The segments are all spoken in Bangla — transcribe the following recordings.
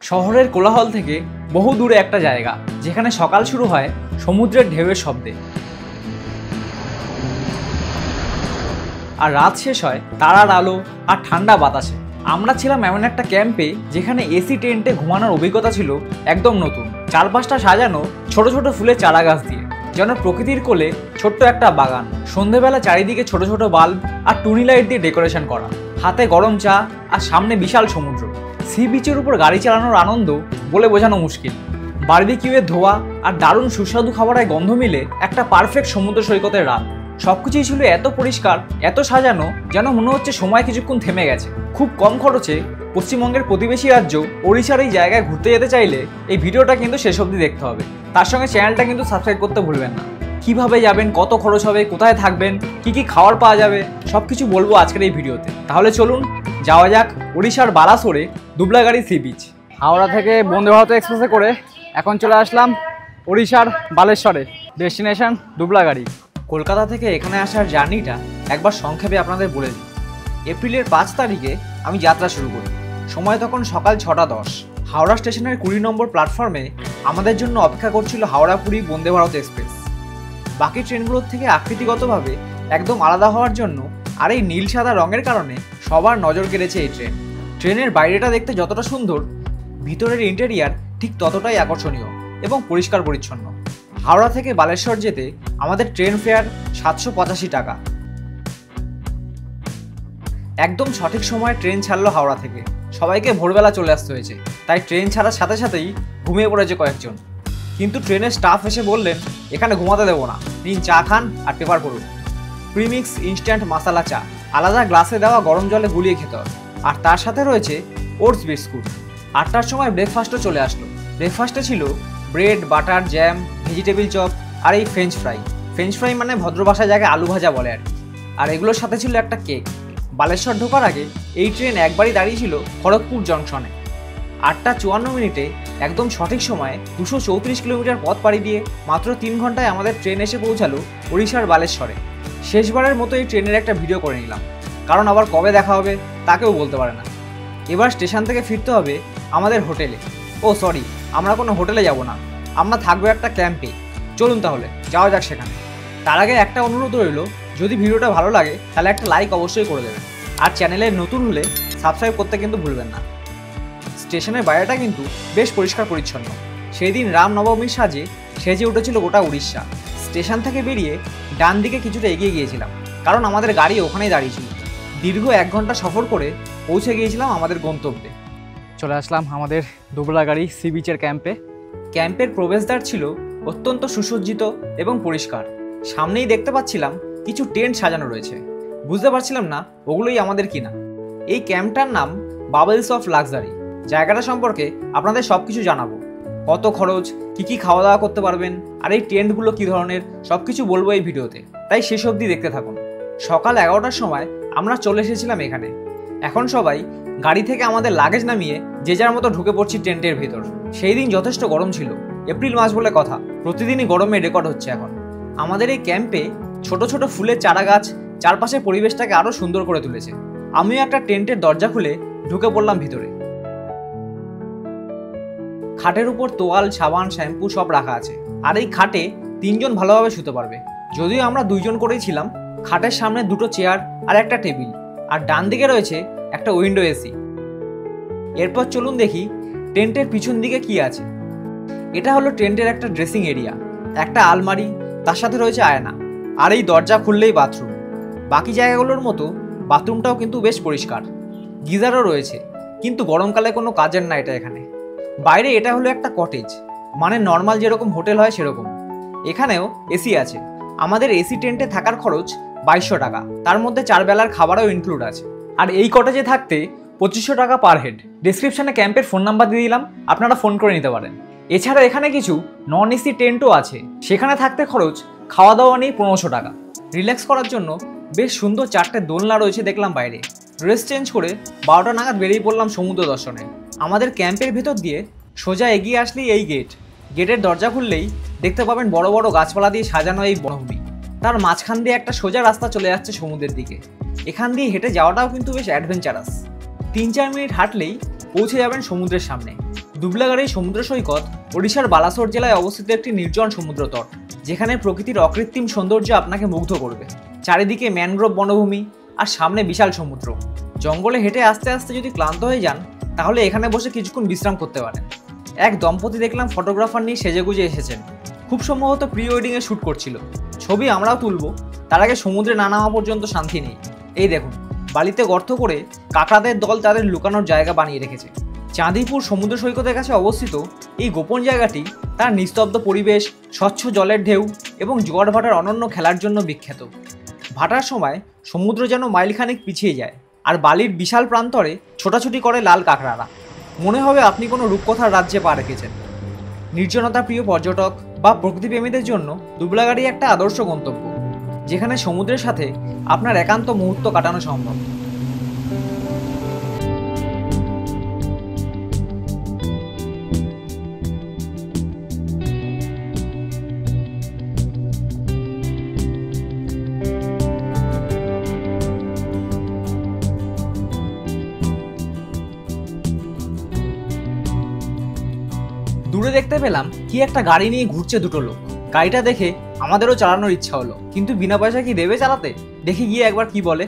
শহরের কোলাহল থেকে বহু দূরে একটা জায়গা, যেখানে সকাল শুরু হয় সমুদ্রের ঢেউয়ের শব্দে আর রাত শেষ হয় তারার আলো আর ঠান্ডা বাতাসে। আমরা ছিলাম এমন একটা ক্যাম্পে যেখানে এসি টেন্টে ঘুমানোর অভিজ্ঞতা ছিল একদম নতুন। চারপাশটা সাজানো ছোট ছোট ফুলের চারা গাছ দিয়ে, যেন প্রকৃতির কোলে ছোট্ট একটা বাগান। সন্ধেবেলা চারিদিকে ছোট ছোট বাল্ব আর টুনি লাইট দিয়ে ডেকোরেশন করা, হাতে গরম চা আর সামনে বিশাল সমুদ্র। সি বিচের উপর গাড়ি চালানোর আনন্দ বলে বোঝানো মুশকিল। বারবিকিউয়ের ধোয়া আর দারুণ সুস্বাদু খাবারের গন্ধ মিলে একটা পারফেক্ট সমুদ্র সৈকতের রাত। সবকিছুই ছিল এত পরিষ্কার, এত সাজানো, যেন মনে হচ্ছে সময় কিছুক্ষণ থেমে গেছে। খুব কম খরচে পশ্চিমবঙ্গের প্রতিবেশী রাজ্য ওড়িশার এই জায়গায় ঘুরতে যেতে চাইলে এই ভিডিওটা কিন্তু শেষ অবধি দেখতে হবে। তার সঙ্গে চ্যানেলটা কিন্তু সাবস্ক্রাইব করতে ভুলবেন না। কিভাবে যাবেন, কত খরচ হবে, কোথায় থাকবেন, কি খাবার পাওয়া যাবে, সবকিছু বলবো আজকের এই ভিডিওতে। তাহলে চলুন যাওয়া যাক ওড়িশার বালাসোরে দুবলাগাড়ি সি বিচ। হাওড়া থেকে বন্দে ভারত এক্সপ্রেসে করে এখন চলে আসলাম ওড়িশার বালেশ্বরে, ডেস্টিনেশন দুবলাগাড়ি। কলকাতা থেকে এখানে আসার জার্নিটা একবার সংক্ষেপে আপনাদের বলে দিই। এপ্রিলের 5 তারিখে আমি যাত্রা শুরু করি। সময় তখন সকাল 6:10। হাওড়া স্টেশনের 20 নম্বর প্ল্যাটফর্মে আমাদের জন্য অপেক্ষা করছিল হাওড়া পুরী বন্দে ভারত এক্সপ্রেস। বাকি ট্রেনগুলোর থেকে আকৃতিগতভাবে একদম আলাদা হওয়ার জন্য আর এই নীল সাদা রঙের কারণে সবার নজর কেড়েছে এই ট্রেন। ট্রেনের বাইরেটা দেখতে যতটা সুন্দর, ভিতরের ইন্টেরিয়ার ঠিক ততটাই আকর্ষণীয় এবং পরিষ্কার পরিচ্ছন্ন। হাওড়া থেকে বালেশ্বর যেতে আমাদের ট্রেন ফেয়ার 785 টাকা। একদম সঠিক সময়ে ট্রেন ছাড়লো হাওড়া থেকে। সবাইকে ভোরবেলা চলে আসতে হয়েছে, তাই ট্রেন ছাড়ার সাথে সাথেই ঘুমিয়ে পড়েছে কয়েকজন। কিন্তু ট্রেনের স্টাফ এসে বললেন, এখানে ঘুমাতে দেবো না, নিন চা খান আর পেপার পড়ুন। প্রিমিক্স ইনস্ট্যান্ট মশালা চা, আলাদা গ্লাসে দেওয়া গরম জলে গুলিয়ে খেতে হয়। আর তার সাথে রয়েছে ওটস বিস্কুট। 8টার সময় ব্রেকফাস্টও চলে আসলো। ব্রেকফাস্টে ছিল bread, butter, jam, vegetable chop আর এই ফ্রেঞ্চ ফ্রাই। ফ্রেঞ্চ ফ্রাই মানে ভদ্র ভাষায় জায়গায় আলু ভাজা বলে আর কি। আর এগুলোর সাথে ছিল একটা কেক। বালেশ্বর ঢোকার আগে এই ট্রেন একবারই দাঁড়িয়েছিল খড়গপুর জংশনে। 8:54 একদম সঠিক সময়ে 234 কিলোমিটার পথ পাড়ি দিয়ে মাত্র 3 ঘন্টায় আমাদের ট্রেন এসে পৌঁছালো ওড়িশার বালেশ্বরে। শেষবারের মতো এই ট্রেনের একটা ভিডিও করে নিলাম, কারণ আবার কবে দেখা হবে তাকেও বলতে পারে না। এবার স্টেশন থেকে ফিরতে হবে আমাদের হোটেলে। ও সরি, আমরা কোনো হোটেলে যাব না, আমরা থাকবো একটা ক্যাম্পে। চলুন তাহলে যাওয়া যাক সেখানে। তার আগে একটা অনুরোধ রইল, যদি ভিডিওটা ভালো লাগে তাহলে একটা লাইক অবশ্যই করে দেবেন, আর চ্যানেলে নতুন হলে সাবস্ক্রাইব করতে কিন্তু ভুলবেন না। স্টেশনের বাইরেটা কিন্তু বেশ পরিষ্কার পরিচ্ছন্ন। সেই দিন রামনবমীর সাজে সেজে উঠেছিল গোটা উড়িষ্যা। স্টেশন থেকে বেরিয়ে ডান দিকে কিছুটা এগিয়ে গিয়েছিলাম, কারণ আমাদের গাড়ি ওখানেই দাঁড়িয়েছিল। দীর্ঘ 1 ঘন্টা সফর করে পৌঁছে গিয়েছিলাম আমাদের গন্তব্যে। চলে আসলাম আমাদের দুবলাগাড়ি সি বিচের ক্যাম্পে। ক্যাম্পের প্রবেশদ্বার ছিল অত্যন্ত সুসজ্জিত এবং পরিষ্কার। সামনেই দেখতে পাচ্ছিলাম কিছু টেন্ট সাজানো রয়েছে। বুঝতে পারছিলাম না ওগুলোই আমাদের কিনা। এই ক্যাম্পটার নাম বাবলস অফ লাক্সারি। জায়গাটা সম্পর্কে আপনাদের সব কিছু জানাবো, কত খরচ, কি খাওয়া দাওয়া করতে পারবেন, আর এই টেন্টগুলো কী ধরনের, সব কিছু বলবো এই ভিডিওতে, তাই শেষ অবধি দেখতে থাকুন। সকাল 11টার সময় আমরা চলে এসেছিলাম এখানে। এখন সবাই গাড়ি থেকে আমাদের লাগেজ নামিয়ে যে যার মতো ঢুকে পড়ছি টেন্টের ভেতর। সেই দিন যথেষ্ট গরম ছিল, এপ্রিল মাস বলে কথা, প্রতিদিনই গরমে রেকর্ড হচ্ছে এখন। আমাদের এই ক্যাম্পে ছোট ছোট ফুলের চারা গাছ চারপাশের পরিবেশটাকে আরও সুন্দর করে তুলেছে। আমিও একটা টেন্টের দরজা খুলে ঢুকে পড়লাম ভিতরে। খাটের উপর তোয়াল, সাবান, শ্যাম্পু সব রাখা আছে। আর এই খাটে 3 জন ভালোভাবে শুতে পারবে। যদিও আমরা 2 জন করেই ছিলাম। খাটের সামনে 2টো চেয়ার আর একটা টেবিল, আর ডান দিকে রয়েছে একটা উইন্ডো এসি। এরপর চলুন দেখি টেন্টের পিছন দিকে কি আছে। এটা হলো টেন্টের একটা ড্রেসিং এরিয়া, একটা আলমারি, তার সাথে রয়েছে আয়না, আর এই দরজা খুললেই বাথরুম। বাকি জায়গাগুলোর মতো বাথরুমটাও কিন্তু বেশ পরিষ্কার। গিজারও রয়েছে, কিন্তু গরমকালে কোনো কাজের না এটা এখানে। বাইরে এটা হলো একটা কটেজ, মানে নর্মাল যেরকম হোটেল হয় সেরকম। এখানেও এসি আছে। আমাদের এসি টেন্টে থাকার খরচ 2200 টাকা, তার মধ্যে 4 বেলার খাবারও ইনক্লুড আছে। আর এই কটেজে থাকতে 2500 টাকা পার হেড। ডিসক্রিপশনে ক্যাম্পের ফোন নাম্বার দিয়ে দিলাম, আপনারা ফোন করে নিতে পারেন। এছাড়া এখানে কিছু নন এসি টেন্টও আছে, সেখানে থাকতে খরচ খাওয়া দাওয়া নিয়ে 1500 টাকা। রিল্যাক্স করার জন্য বেশ সুন্দর 4টে দোলনা রয়েছে দেখলাম বাইরে। ড্রেস চেঞ্জ করে 12টা নাগাদ বেরিয়ে পড়লাম সমুদ্র দর্শনে। আমাদের ক্যাম্পের ভেতর দিয়ে সোজা এগিয়ে আসলেই এই গেট। গেটের দরজা খুললেই দেখতে পাবেন বড় বড় গাছপালা দিয়ে সাজানো এই বনভূমি। তার মাঝখান দিয়ে একটা সোজা রাস্তা চলে যাচ্ছে সমুদ্রের দিকে। এখান দিয়ে হেঁটে যাওয়াটাও কিন্তু বেশ অ্যাডভেঞ্চারাস। 3-4 মিনিট হাঁটলেই পৌঁছে যাবেন সমুদ্রের সামনে। দুবলাগাড়ি সমুদ্র সৈকত ওড়িশার বালাসোর জেলায় অবস্থিত একটি নির্জন সমুদ্র তট, যেখানে প্রকৃতির অকৃত্রিম সৌন্দর্য আপনাকে মুগ্ধ করবে। চারিদিকে ম্যানগ্রোভ বনভূমি আর সামনে বিশাল সমুদ্র। জঙ্গলে হেঁটে আস্তে আস্তে যদি ক্লান্ত হয়ে যান তাহলে এখানে বসে কিছুক্ষণ বিশ্রাম করতে পারেন। এক দম্পতি দেখলাম ফটোগ্রাফার নিয়ে সেজেগুজে এসেছেন, খুব সম্ভবত প্রি ওয়েডিংয়ে শ্যুট করছিল। ছবি আমরাও তুলব, তার আগে সমুদ্রে না নামা পর্যন্ত শান্তি নেই। এই দেখুন, বালিতে গর্ত করে কাঁকড়াদের দল তাদের লুকানোর জায়গা বানিয়ে রেখেছে। চাঁদিপুর সমুদ্র সৈকতের কাছে অবস্থিত এই গোপন জায়গাটি তার নিস্তব্ধ পরিবেশ, স্বচ্ছ জলের ঢেউ এবং জোয়ার ভাটার অনন্য খেলার জন্য বিখ্যাত। ভাটার সময় সমুদ্র যেন মাইলখানেক পিছিয়ে যায়, আর বালির বিশাল প্রান্তরে ছোটাছুটি করে লাল কাঁকড়ারা। মনে হবে আপনি কোনো রূপকথার রাজ্যে পা রেখেছেন। নির্জনতা প্রিয় পর্যটক বা প্রকৃতিপ্রেমীদের জন্য দুবলাগাড়ি একটা আদর্শ গন্তব্য, যেখানে সমুদ্রের সাথে আপনার একান্ত মুহূর্ত কাটানো সম্ভব। দূরে দেখতে পেলাম কি একটা গাড়ি নিয়ে ঘুরছে দুটো লোক। গাড়িটা দেখে আমাদেরও চালানোর ইচ্ছা হলো, কিন্তু বিনা পয়সা কি দেবে চালাতে? দেখি গিয়ে একবার কি বলে।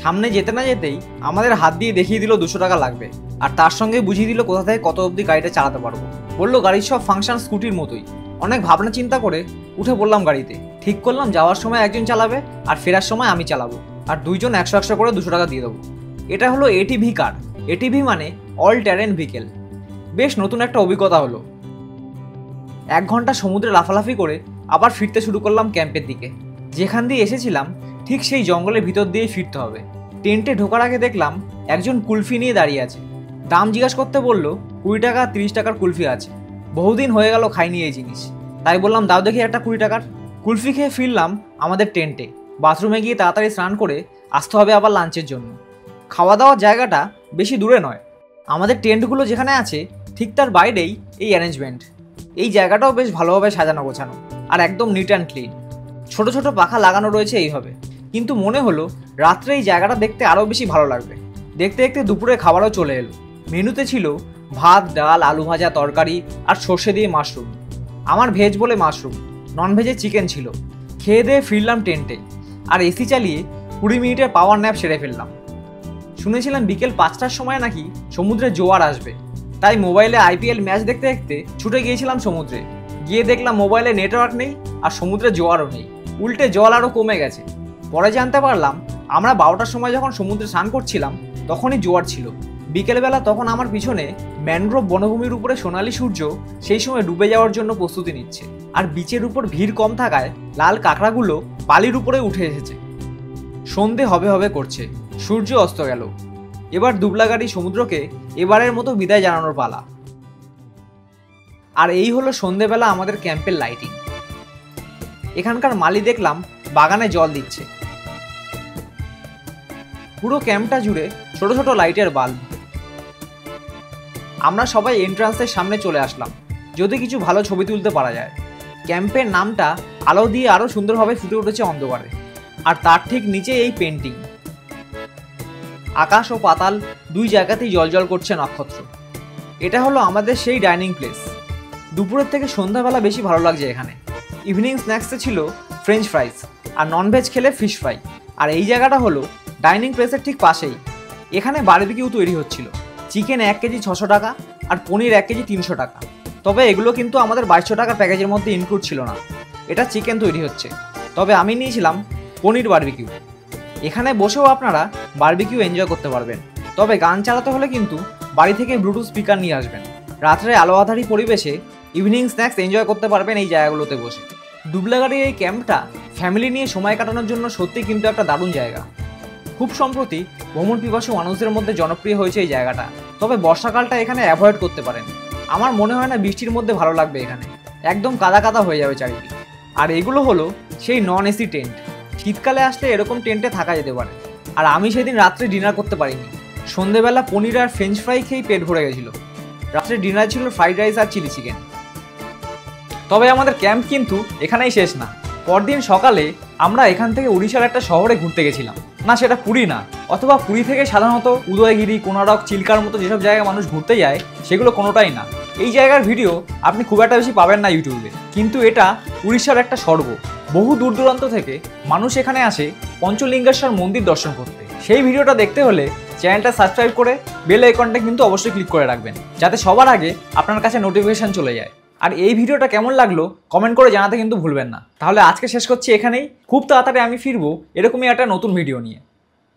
সামনে যেতে না যেতেই আমাদের হাত দিয়ে দেখিয়ে দিল 200 টাকা লাগবে, আর তার সঙ্গে বুঝিয়ে দিল কোথা থেকে কত অবধি গাড়িটা চালাতে পারবো। বললো গাড়ির সব ফাংশন স্কুটির মতোই। অনেক ভাবনা চিন্তা করে উঠে পড়লাম গাড়িতে। ঠিক করলাম যাওয়ার সময় একজন চালাবে আর ফেরার সময় আমি চালাবো, আর দুইজন 100 করে 200 টাকা দিয়ে দেবো। এটা হলো এটিভি কার। এটিভি মানে অল টেরেন ভেহিকেল। বেশ নতুন একটা অভিজ্ঞতা হলো। 1 ঘন্টা সমুদ্রে লাফালাফি করে আবার ফিরতে শুরু করলাম ক্যাম্পের দিকে। যেখান দিয়ে এসেছিলাম ঠিক সেই জঙ্গলের ভিতর দিয়েই ফিরতে হবে। টেন্টে ঢোকার আগে দেখলাম একজন কুলফি নিয়ে দাঁড়িয়ে আছে। দাম জিজ্ঞাসা করতে বললো 20 টাকা 30 টাকার কুলফি আছে। বহুদিন হয়ে গেল খাইনি এই জিনিস, তাই বললাম দাও দেখি একটা 20 টাকার। কুলফি খেয়ে ফিরলাম আমাদের টেন্টে। বাথরুমে গিয়ে তাড়াতাড়ি স্নান করে আসতে হবে আবার লাঞ্চের জন্য। খাওয়া দাওয়ার জায়গাটা বেশি দূরে নয়, আমাদের টেন্টগুলো যেখানে আছে ঠিক তার বাইরেই এই অ্যারেঞ্জমেন্ট। এই জায়গাটাও বেশ ভালোভাবে সাজানো গোছানো আর একদম নিট অ্যান্ড ক্লিন। ছোট ছোট পাখা লাগানো রয়েছে এইভাবে। কিন্তু মনে হলো রাত্রে এই জায়গাটা দেখতে আরও বেশি ভালো লাগবে। দেখতে দেখতে দুপুরে খাবারও চলে এলো। মেনুতে ছিল ভাত, ডাল, আলু ভাজা, তরকারি আর সর্ষে দিয়ে মাশরুম। আমার ভেজ বলে মাশরুম, নন ভেজে চিকেন ছিল। খেয়ে দিয়ে ফিরলাম টেন্টে, আর এসি চালিয়ে 20 মিনিটের পাওয়ার ন্যাপ সেরে ফেললাম। শুনেছিলাম বিকেল 5টার সময় নাকি সমুদ্রে জোয়ার আসবে, তাই মোবাইলে IPL ম্যাচ দেখতে দেখতে ছুটে গিয়েছিলাম সমুদ্রে। গিয়ে দেখলাম মোবাইলে নেটওয়ার্ক নেই আর সমুদ্রে জোয়ারও নেই, উল্টে জল আরও কমে গেছে। পরে জানতে পারলাম আমরা 12টার সময় যখন সমুদ্রে স্নান করছিলাম তখনই জোয়ার ছিল। বিকেলবেলা তখন আমার পিছনে ম্যানগ্রোভ বনভূমির উপরে সোনালি সূর্য সেই সময় ডুবে যাওয়ার জন্য প্রস্তুতি নিচ্ছে, আর বিচের উপর ভিড় কম থাকায় লাল কাঁকড়াগুলো বালির উপরে উঠে এসেছে। সন্ধে হবে হবে করছে, সূর্য অস্ত গেল। এবার দুবলাগাড়ি সমুদ্রকে এবারের মতো বিদায় জানানোর পালা। আর এই হলো সন্ধেবেলা আমাদের ক্যাম্পের লাইটিং। এখানকার মালি দেখলাম বাগানে জল দিচ্ছে। পুরো ক্যাম্পটা জুড়ে ছোট ছোট লাইটের বাল্ব। আমরা সবাই এন্ট্রান্সের সামনে চলে আসলাম, যদি কিছু ভালো ছবি তুলতে পারা যায়। ক্যাম্পের নামটা আলো দিয়ে আরও সুন্দরভাবে ফুটে উঠেছে অন্ধকারে, আর তার ঠিক নিচে এই পেন্টিং। আকাশ ও পাতাল দুই জায়গাতেই জলজল করছে নক্ষত্র। এটা হলো আমাদের সেই ডাইনিং প্লেস। দুপুরের থেকে সন্ধ্যাবেলা বেশি ভালো লাগছে এখানে। ইভিনিং স্ন্যাক্সে ছিল ফ্রেঞ্চ ফ্রাইস, আর ননভেজ খেলে ফিশ ফ্রাই। আর এই জায়গাটা হলো ডাইনিং প্লেসের ঠিক পাশেই। এখানে বারবিকিউ তৈরি হচ্ছিল। চিকেন 1 কেজি 600 টাকা আর পনির 1 কেজি 300 টাকা। তবে এগুলো কিন্তু আমাদের 2200 টাকার প্যাকেজের মধ্যে ইনক্লুড ছিল না। এটা চিকেন তৈরি হচ্ছে, তবে আমি নিয়েছিলাম পনির বারবিকিউ। এখানে বসেও আপনারা বারবিকিউ এনজয় করতে পারবেন, তবে গান চালাতে হলে কিন্তু বাড়ি থেকে ব্লুটুথ স্পিকার নিয়ে আসবেন। রাত্রে আলো আঁধারি পরিবেশে ইভিনিং স্ন্যাক্স এনজয় করতে পারবেন এই জায়গাগুলোতে বসে। দুবলাগাড়ির এই ক্যাম্পটা ফ্যামিলি নিয়ে সময় কাটানোর জন্য সত্যি কিন্তু একটা দারুণ জায়গা। খুব সম্প্রতি ভ্রমণ পিপাসু মানুষদের মধ্যে জনপ্রিয় হয়েছে এই জায়গাটা। তবে বর্ষাকালটা এখানে অ্যাভয়েড করতে পারেন। আমার মনে হয় না বৃষ্টির মধ্যে ভালো লাগবে এখানে, একদম কাদা কাদা হয়ে যাবে চারিদিক। আর এগুলো হলো সেই নন এসি টেন্ট। শীতকালে আসলে এরকম টেন্টে থাকা যেতে পারে। আর আমি সেদিন রাত্রে ডিনার করতে পারিনি। সন্ধেবেলা পনির আর ফ্রেঞ্চ ফ্রাই খেয়েই পেট ভরে গেছিলো। রাত্রে ডিনার ছিল ফ্রাইড রাইস আর চিলি চিকেন। তবে আমাদের ক্যাম্প কিন্তু এখানেই শেষ না। পরদিন সকালে আমরা এখান থেকে উড়িষ্যার একটা শহরে ঘুরতে গেছিলাম। না, সেটা পুরী না, অথবা পুরী থেকে সাধারণত উদয়গিরি, কোনারক, চিল্কার মতো যেসব জায়গায় মানুষ ঘুরতে যায় সেগুলো কোনোটাই না। এই জায়গার ভিডিও আপনি খুব একটা বেশি পাবেন না ইউটিউবে, কিন্তু এটা উড়িষ্যার একটা স্বর্গ। বহু দূর দূরান্ত থেকে মানুষ এখানে আসে পঞ্চলিঙ্গেশ্বর মন্দির দর্শন করতে। সেই ভিডিওটা দেখতে হলে চ্যানেলটা সাবস্ক্রাইব করে বেল আইকনটা কিন্তু অবশ্যই ক্লিক করে রাখবেন, যাতে সবার আগে আপনার কাছে নোটিফিকেশন চলে যায়। আর এই ভিডিওটা কেমন লাগলো কমেন্ট করে জানাতে কিন্তু ভুলবেন না। তাহলে আজকে শেষ করছি এখানেই, খুব তাড়াতাড়ি আমি ফিরবো এরকমই একটা নতুন ভিডিও নিয়ে।